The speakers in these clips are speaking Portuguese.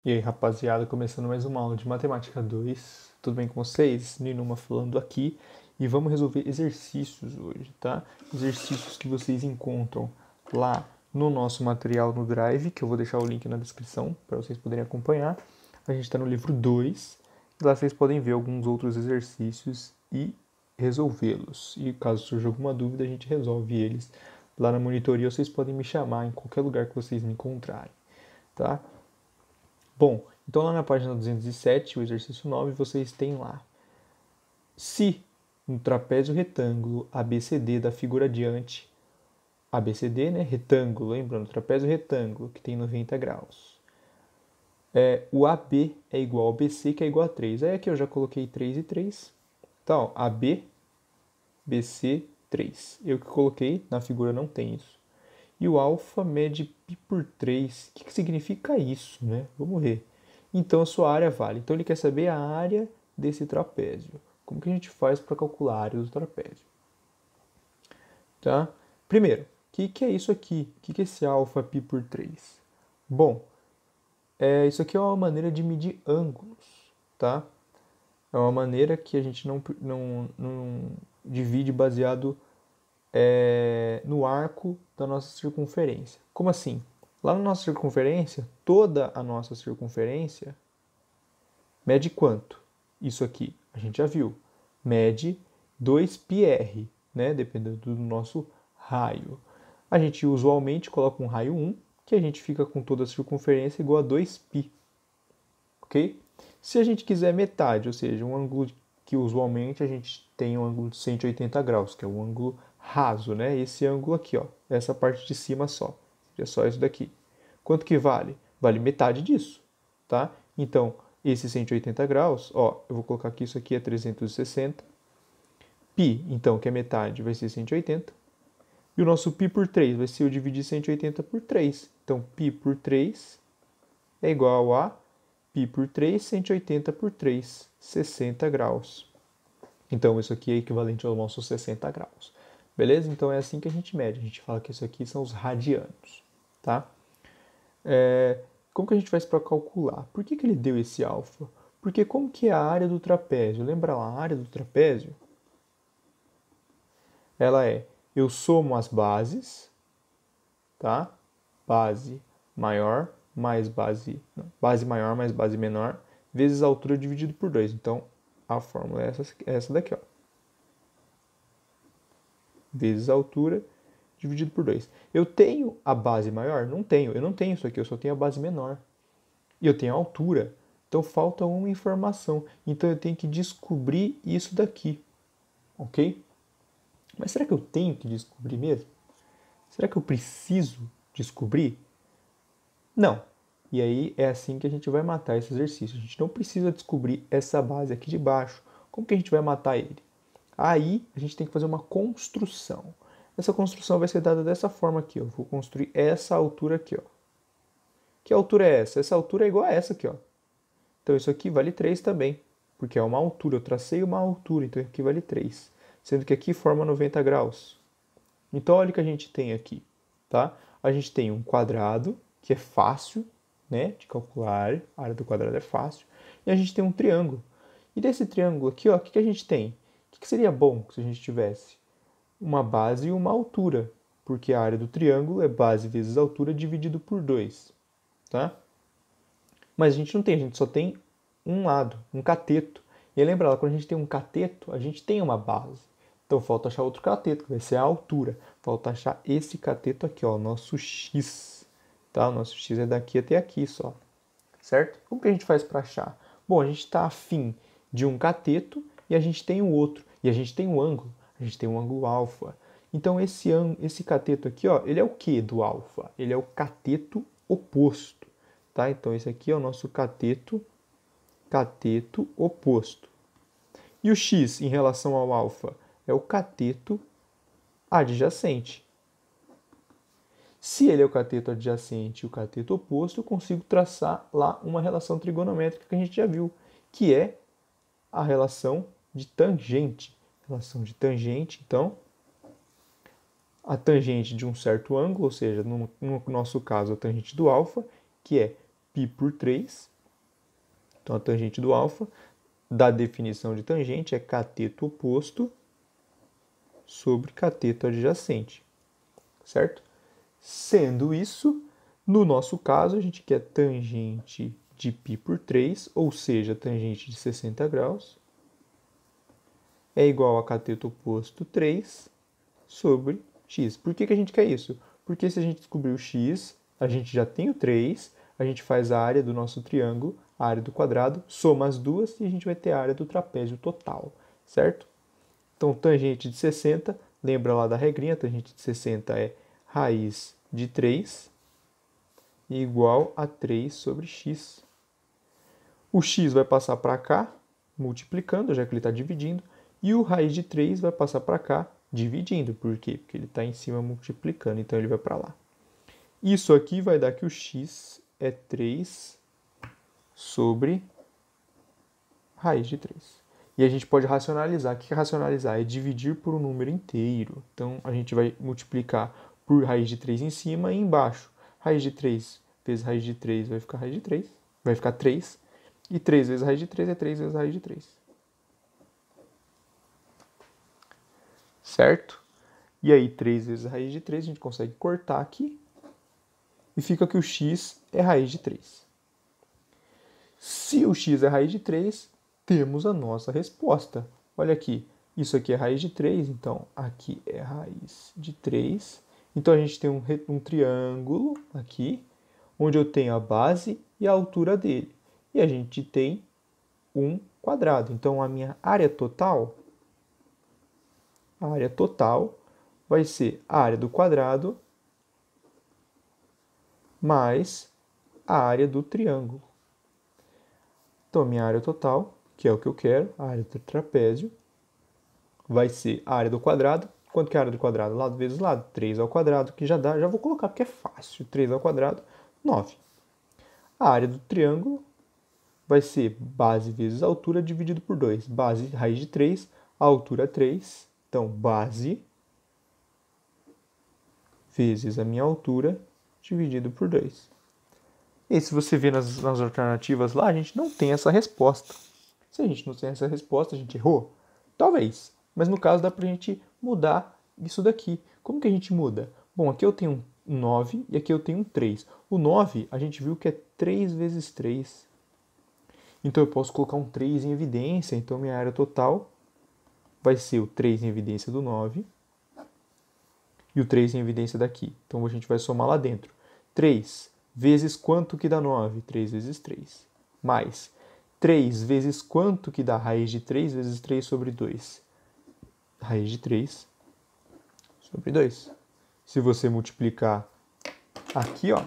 E aí, rapaziada, começando mais uma aula de Matemática 2. Tudo bem com vocês? Ninuma falando aqui. E vamos resolver exercícios hoje, tá? Exercícios que vocês encontram lá no nosso material no Drive, que eu vou deixar o link na descrição para vocês poderem acompanhar. A gente está no livro 2. E lá vocês podem ver alguns outros exercícios e resolvê-los. E caso surja alguma dúvida, a gente resolve eles lá na monitoria. Vocês podem me chamar em qualquer lugar que vocês me encontrarem, tá? Bom, então lá na página 207, o exercício 9, vocês têm lá. Se no trapézio retângulo ABCD da figura adiante, ABCD, né, retângulo, lembrando, trapézio retângulo, que tem 90 graus. O AB é igual ao BC, que é igual a 3. Aí aqui eu já coloquei 3 e 3. Então, AB, BC, 3. Eu que coloquei, na figura não tem isso. E o alfa mede π por 3. O que significa isso, né? Vamos ver. Então, a sua área vale. Então, ele quer saber a área desse trapézio. Como que a gente faz para calcular a área do trapézio? Tá? Primeiro, o que é isso aqui? O que é esse alfa π por 3? Bom, isso aqui é uma maneira de medir ângulos, tá? É uma maneira que a gente não divide baseado no arco da nossa circunferência. Como assim? Lá na nossa circunferência, toda a nossa circunferência mede quanto? Isso aqui, a gente já viu. Mede 2πr, né? Dependendo do nosso raio. A gente usualmente coloca um raio 1, que a gente fica com toda a circunferência igual a 2π. Ok? Se a gente quiser metade, ou seja, um ângulo que usualmente a gente tem um ângulo de 180 graus, que é um ângulo raso, né? Esse ângulo aqui, ó, essa parte de cima só. Seria só isso daqui. Quanto que vale? Vale metade disso, tá? Então, esse 180 graus, ó, eu vou colocar aqui, isso aqui é 360. Π, então, que é metade, vai ser 180. E o nosso π por 3 vai ser eu dividir 180 por 3. Então, π por 3 é igual a π por 3, 180 por 3, 60 graus. Então, isso aqui é equivalente ao nosso 60 graus. Beleza? Então, é assim que a gente mede. A gente fala que isso aqui são os radianos, tá? Como que a gente faz para calcular? Por que ele deu esse alfa? Porque como que é a área do trapézio? Lembra lá, a área do trapézio? Ela eu somo as bases, tá? Base maior mais base... Não, base maior mais base menor, vezes a altura dividido por 2. Então, a fórmula é essa daqui, ó. Vezes a altura dividido por 2. Eu tenho a base maior? Não tenho. Eu não tenho isso aqui, eu só tenho a base menor. E eu tenho a altura. Então, falta uma informação. Então, eu tenho que descobrir isso daqui. Ok? Mas será que eu tenho que descobrir mesmo? Será que eu preciso descobrir? Não. E aí é assim que a gente vai matar esse exercício. A gente não precisa descobrir essa base aqui de baixo. Como que a gente vai matar ele? Aí a gente tem que fazer uma construção. Essa construção vai ser dada dessa forma aqui. Ó. Eu vou construir essa altura aqui. Ó. Que altura é essa? Essa altura é igual a essa aqui. Ó. Então isso aqui vale 3 também. Porque é uma altura. Eu tracei uma altura, então aqui vale 3. Sendo que aqui forma 90 graus. Então olha o que a gente tem aqui. Tá? A gente tem um quadrado, que é fácil, né, de calcular. A área do quadrado é fácil. E a gente tem um triângulo. E desse triângulo aqui, ó, o que a gente tem? O que seria bom se a gente tivesse? Uma base e uma altura, porque a área do triângulo é base vezes altura dividido por 2, tá? Mas a gente não tem, a gente só tem um lado, um cateto. E aí, lembra lá, quando a gente tem um cateto, a gente tem uma base. Então falta achar outro cateto, que vai ser a altura. Falta achar esse cateto aqui, ó, o nosso x. Tá? O nosso x é daqui até aqui só. Certo? Como que a gente faz para achar? Bom, a gente está afim de um cateto e a gente tem o outro. E a gente tem um ângulo. A gente tem um ângulo alfa. Então esse cateto aqui, ó, ele é o que do alfa? Ele é o cateto oposto. Tá? Então esse aqui é o nosso cateto oposto. E o x em relação ao alfa é o cateto adjacente. Se ele é o cateto adjacente e o cateto oposto, eu consigo traçar lá uma relação trigonométrica que a gente já viu, que é a relação de tangente. Relação de tangente, então, a tangente de um certo ângulo, ou seja, no nosso caso, a tangente do alfa, que é π por 3, Então, a tangente do alfa, da definição de tangente, é cateto oposto sobre cateto adjacente, certo? Sendo isso, no nosso caso, a gente quer tangente de π por 3, ou seja, tangente de 60 graus, é igual a cateto oposto 3 sobre x. Por que a gente quer isso? Porque se a gente descobrir o x, a gente já tem o 3, a gente faz a área do nosso triângulo, a área do quadrado, soma as duas e a gente vai ter a área do trapézio total, certo? Então, tangente de 60, lembra lá da regrinha, tangente de 60 é raiz de 3 igual a 3 sobre x. O x vai passar para cá, multiplicando, já que ele está dividindo, e o raiz de 3 vai passar para cá, dividindo. Por quê? Porque ele está em cima multiplicando, então ele vai para lá. Isso aqui vai dar que o x é 3 sobre raiz de 3. E a gente pode racionalizar. O que é racionalizar? É dividir por um número inteiro. Então, a gente vai multiplicar por raiz de 3 em cima e embaixo. Raiz de 3 vezes raiz de 3 vai ficar raiz de 3. Vai ficar 3. E 3 vezes raiz de 3 é 3 vezes raiz de 3. Certo? E aí, 3 vezes raiz de 3, a gente consegue cortar aqui. E fica que o x é raiz de 3. Se o x é raiz de 3, temos a nossa resposta. Olha aqui, isso aqui é raiz de 3, então aqui é raiz de 3. Então a gente tem um triângulo aqui, onde eu tenho a base e a altura dele. E a gente tem um quadrado. Então a minha área total vai ser a área do quadrado mais a área do triângulo. Então, a minha área total, que é o que eu quero, a área do trapézio, vai ser a área do quadrado. Quanto que é a área do quadrado? Lado vezes lado. 3 ao quadrado, que já dá, já vou colocar porque é fácil. 3 ao quadrado, 9. A área do triângulo vai ser base vezes altura dividido por 2. Base, raiz de 3, a altura 3. Então, base vezes a minha altura dividido por 2. E se você vê nas alternativas lá, a gente não tem essa resposta. Se a gente não tem essa resposta, a gente errou? Talvez. Mas no caso dá pra gente mudar isso daqui. Como que a gente muda? Bom, aqui eu tenho um 9 e aqui eu tenho um 3. O 9 a gente viu que é 3 vezes 3. Então eu posso colocar um 3 em evidência. Então minha área total vai ser o 3 em evidência do 9 e o 3 em evidência daqui. Então a gente vai somar lá dentro. 3 vezes quanto que dá 9? 3 vezes 3. Mais 3 vezes quanto que dá raiz de 3 vezes 3 sobre 2? Raiz de 3 sobre 2. Se você multiplicar aqui, ó,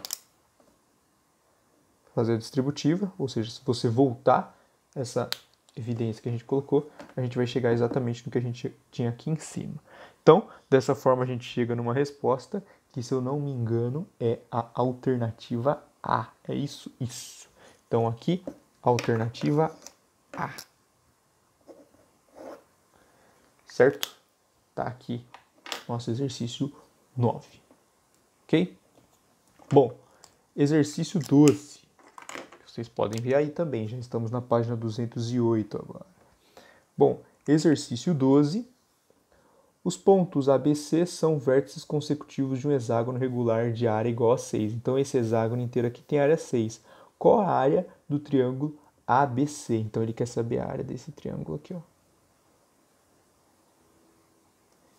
fazer a distributiva, ou seja, se você voltar essa evidência que a gente colocou, a gente vai chegar exatamente no que a gente tinha aqui em cima. Então, dessa forma a gente chega numa resposta que, se eu não me engano, é a alternativa A. É isso, isso. Então, aqui, alternativa A. Certo? Tá aqui nosso exercício 9. Ok? Bom, exercício 12. Vocês podem ver aí também, já estamos na página 208 agora. Bom, exercício 12. Os pontos ABC são vértices consecutivos de um hexágono regular de área igual a 6. Então, esse hexágono inteiro aqui tem área 6. Qual a área do triângulo ABC? Então, ele quer saber a área desse triângulo aqui, ó.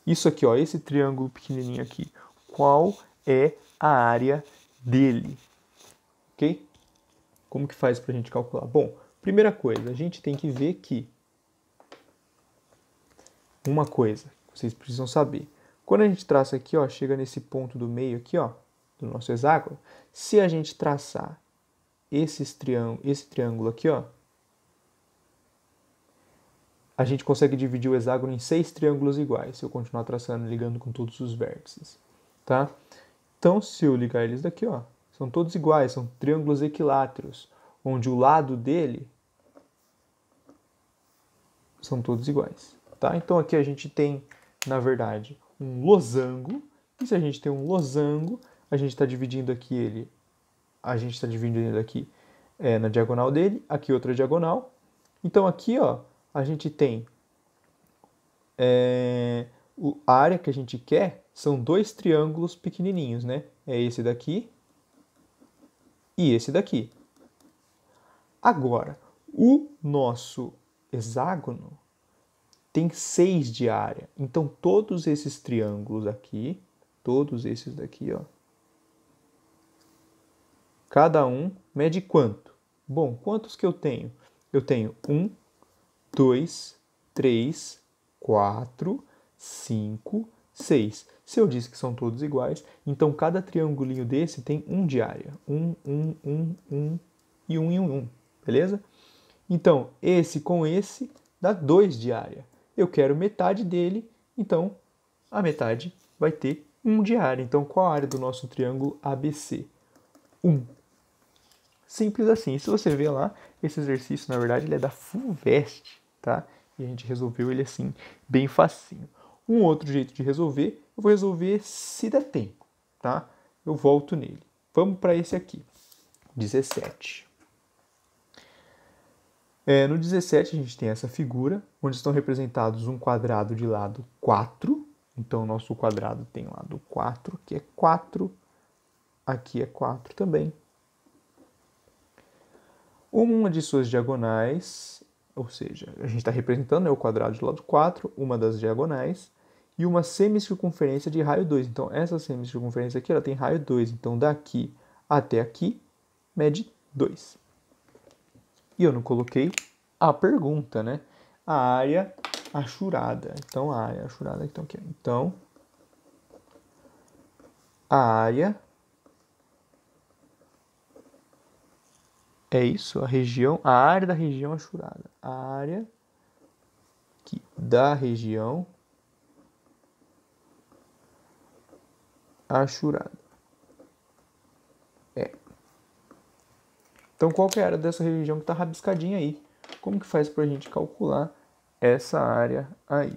Isso aqui, ó, esse triângulo pequenininho aqui. Qual é a área dele? Ok? Como que faz para a gente calcular? Bom, primeira coisa, a gente tem que ver que uma coisa que vocês precisam saber. Quando a gente traça aqui, ó, chega nesse ponto do meio aqui, ó, do nosso hexágono, se a gente traçar esse triângulo aqui, ó, a gente consegue dividir o hexágono em 6 triângulos iguais, se eu continuar traçando, ligando com todos os vértices, tá? Então, se eu ligar eles daqui, ó, são todos iguais, são triângulos equiláteros, onde o lado dele são todos iguais, tá? Então, aqui a gente tem, na verdade, um losango, e se a gente tem um losango, a gente está dividindo aqui na diagonal dele, aqui outra diagonal. Então aqui, ó, a gente tem a área que a gente quer são dois triângulos pequenininhos, né? É esse daqui e esse daqui. Agora, o nosso hexágono tem 6 de área. Então, todos esses triângulos aqui, todos esses daqui, ó, cada um mede quanto? Bom, quantos que eu tenho? Eu tenho 1, 2, 3, 4, 5, 6. Se eu disse que são todos iguais, então cada triangulinho desse tem 1 de área. 1, 1, 1, 1 e 1 e 1, 1. Beleza? Então, esse com esse dá 2 de área. Eu quero metade dele, então a metade vai ter 1 de área. Então, qual a área do nosso triângulo ABC? 1. Simples assim. E se você ver lá, esse exercício, na verdade, ele é da FUVEST, tá? E a gente resolveu ele assim, bem facinho. Um outro jeito de resolver, eu vou resolver se der tempo, tá? Eu volto nele. Vamos para esse aqui, 17. No 17 a gente tem essa figura, onde estão representados um quadrado de lado 4. Então, o nosso quadrado tem lado 4, que é 4. Aqui é 4 também. Uma de suas diagonais, ou seja, a gente está representando o quadrado de lado 4, uma das diagonais, e uma semicircunferência de raio 2. Então, essa semicircunferência aqui ela tem raio 2. Então, daqui até aqui, mede 2. E eu não coloquei a pergunta, né? A área achurada. Então, a área achurada então, aqui. Então, a área é isso, a área da região achurada. A área aqui, da região achurada. Então, qual que é a área dessa região que está rabiscadinha aí? Como que faz para a gente calcular essa área aí,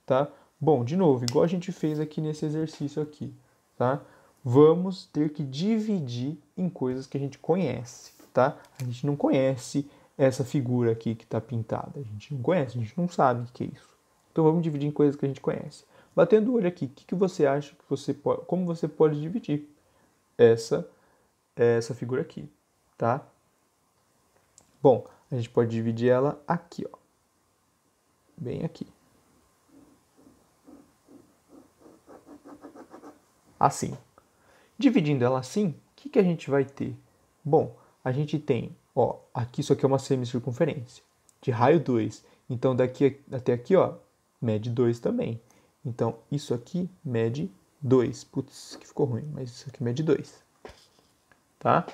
tá? Bom, de novo, igual a gente fez aqui nesse exercício aqui, tá? Vamos ter que dividir em coisas que a gente conhece, tá? A gente não conhece essa figura aqui que está pintada. A gente não conhece, a gente não sabe o que é isso. Então, vamos dividir em coisas que a gente conhece. Batendo o olho aqui, o que você acha que você pode... Como você pode dividir essa figura aqui, tá? Bom, a gente pode dividir ela aqui, ó. Bem aqui. Assim. Dividindo ela assim, o que a gente vai ter? Bom, a gente tem, ó, aqui isso aqui é uma semicircunferência de raio 2. Então, daqui até aqui, ó, mede 2 também. Então, isso aqui mede 2. Putz, que ficou ruim, mas isso aqui mede 2. Tá?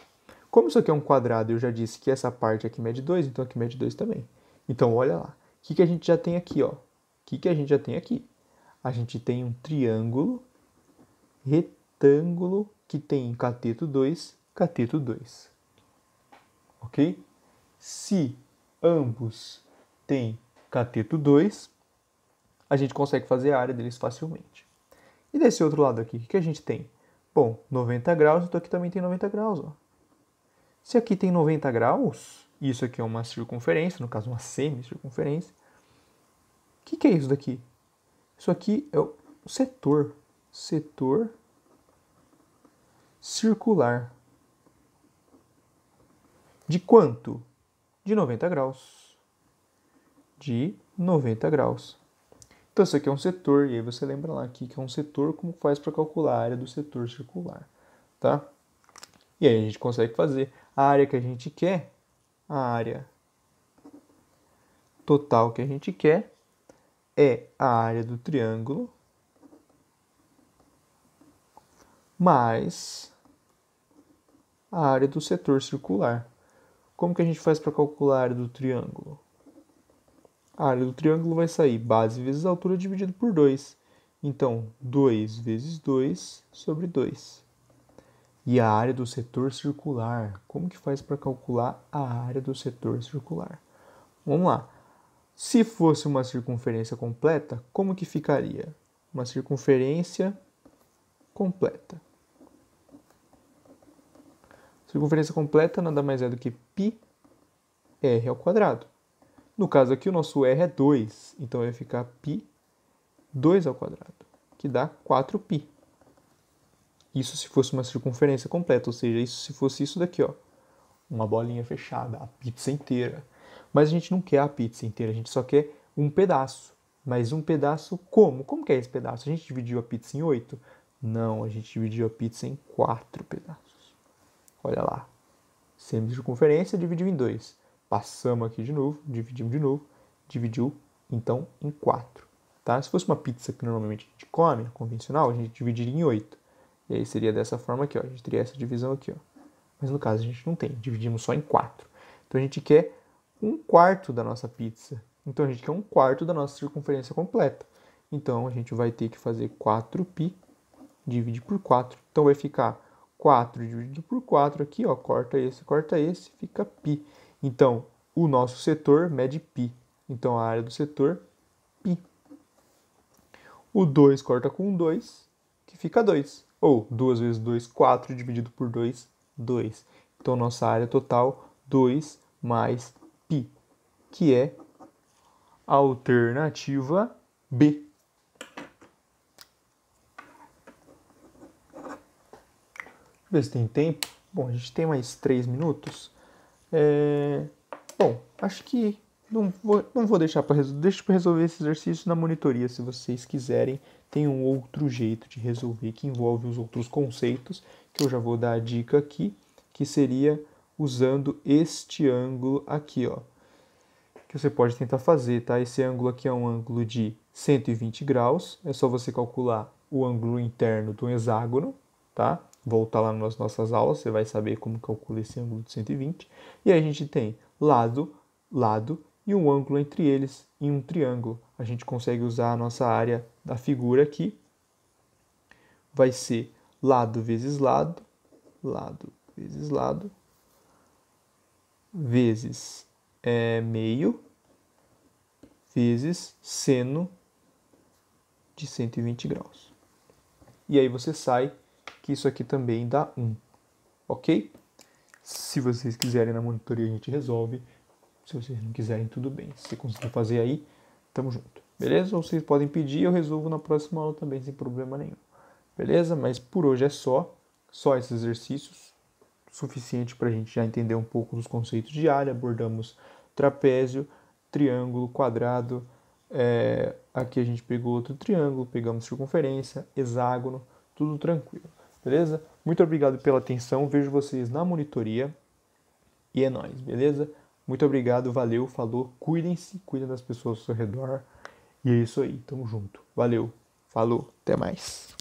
Como isso aqui é um quadrado, eu já disse que essa parte aqui mede 2, então aqui mede 2 também. Então, olha lá. O que a gente já tem aqui, ó? O que a gente já tem aqui? A gente tem um triângulo retângulo que tem cateto 2, cateto 2. Ok? Se ambos têm cateto 2, a gente consegue fazer a área deles facilmente. E desse outro lado aqui, o que a gente tem? Bom, 90 graus, então aqui também tem 90 graus, ó. Se aqui tem 90 graus, isso aqui é uma circunferência, no caso uma semicircunferência, o que é isso daqui? Isso aqui é o setor circular. De quanto? De 90 graus. De 90 graus. Então, isso aqui é um setor, e aí você lembra lá aqui que é um setor, como faz para calcular a área do setor circular, tá? E aí a gente consegue fazer a área que a gente quer, a área total que a gente quer, é a área do triângulo mais a área do setor circular. Como que a gente faz para calcular a área do triângulo? A área do triângulo vai sair base vezes altura dividido por 2. Então, 2 vezes 2 sobre 2. E a área do setor circular? Como que faz para calcular a área do setor circular? Vamos lá. Se fosse uma circunferência completa, como que ficaria? Uma circunferência completa. Circunferência completa nada mais é do que πr ao quadrado. No caso aqui, o nosso r é 2, então vai ficar π 2 ao quadrado, que dá 4π. Isso se fosse uma circunferência completa, ou seja, isso se fosse isso daqui, ó, uma bolinha fechada, a pizza inteira. Mas a gente não quer a pizza inteira, a gente só quer um pedaço. Mas um pedaço como? Como que é esse pedaço? A gente dividiu a pizza em 8? Não, a gente dividiu a pizza em 4 pedaços. Olha lá. Semi de circunferência dividiu em 2. Passamos aqui de novo, dividiu então em 4. Tá? Se fosse uma pizza que normalmente a gente come, convencional, a gente dividiria em 8. E aí seria dessa forma aqui, ó. A gente teria essa divisão aqui, ó. Mas no caso a gente não tem, dividimos só em 4. Então a gente quer 1/4 da nossa pizza. Então a gente quer 1/4 da nossa circunferência completa. Então a gente vai ter que fazer 4π dividir por 4. Então vai ficar 4 dividido por 4 aqui, ó, corta esse, fica π. Então o nosso setor mede π. Então a área do setor, π. O 2 corta com 2, que fica 2. Ou 2 vezes 2, 4 dividido por 2, 2. Então nossa área total, 2 mais π, que é a alternativa B. Deixa eu ver se tem tempo. Bom, a gente tem mais 3 minutos. Bom, acho que não vou deixar para resolver esse exercício na monitoria. Se vocês quiserem, tem um outro jeito de resolver que envolve os outros conceitos, que eu já vou dar a dica aqui, que seria usando este ângulo aqui, ó, que você pode tentar fazer, tá? Esse ângulo aqui é um ângulo de 120 graus, é só você calcular o ângulo interno do hexágono, tá? Voltar lá nas nossas aulas, você vai saber como calcula esse ângulo de 120. E aí a gente tem lado, lado e um ângulo entre eles em um triângulo. A gente consegue usar a nossa área da figura aqui. Vai ser lado vezes lado, lado vezes lado, vezes meio, vezes seno de 120 graus. E aí você sai que isso aqui também dá 1, ok? Se vocês quiserem na monitoria a gente resolve, se vocês não quiserem tudo bem. Se você conseguir fazer aí, tamo junto, beleza? Ou vocês podem pedir, eu resolvo na próxima aula também sem problema nenhum, beleza? Mas por hoje é só esses exercícios, suficiente para a gente já entender um pouco dos conceitos de área. Abordamos trapézio, triângulo, quadrado, aqui a gente pegou outro triângulo, pegamos circunferência, hexágono, tudo tranquilo, beleza? Muito obrigado pela atenção, vejo vocês na monitoria e é nóis, beleza? Muito obrigado, valeu, falou, cuidem-se, cuidem das pessoas ao seu redor e é isso aí, tamo junto, valeu, falou, até mais.